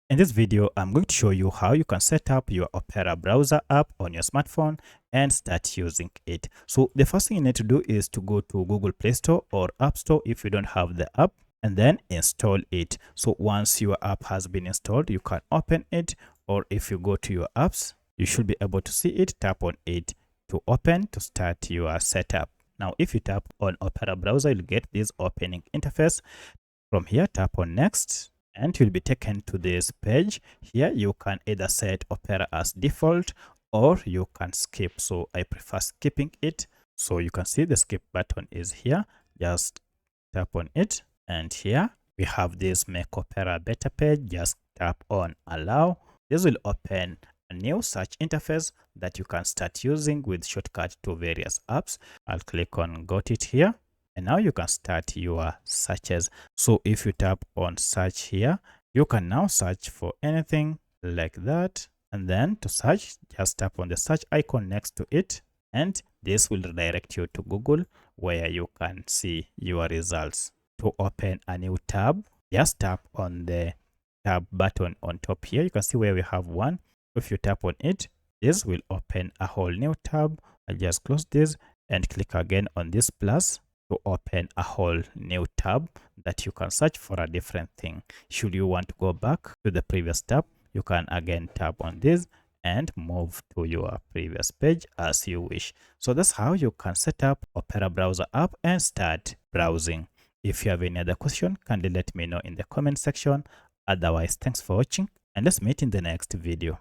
In this video, I'm going to show you how you can set up your Opera browser app on your smartphone and start using it. So the first thing you need to do is to go to Google Play Store or App Store if you don't have the app, and then install it. So once your app has been installed, you can open it, or if you go to your apps, you should be able to see it. Tap on it to open to start your setup. Now, if you tap on Opera browser, you'll get this opening interface. From here, tap on next and you'll be taken to this page. Here you can either set Opera as default or you can skip. So I prefer skipping it. So you can see the skip button is here. Just tap on it, and here we have this Make Opera Better page. Just tap on allow. This will open a new search interface that you can start using with shortcut to various apps. I'll click on got it here. And now you can start your searches. So if you tap on search here, you can now search for anything like that. And then to search, just tap on the search icon next to it. And this will redirect you to Google, where you can see your results. To open a new tab, just tap on the tab button on top here. You can see where we have one. If you tap on it, this will open a whole new tab. I'll just close this and click again on this plus to open a whole new tab that you can search for a different thing. Should you want to go back to the previous tab, you can again tap on this and move to your previous page as you wish. So that's how you can set up Opera browser app and start browsing. If you have any other question, kindly let me know in the comment section. Otherwise, thanks for watching and let's meet in the next video.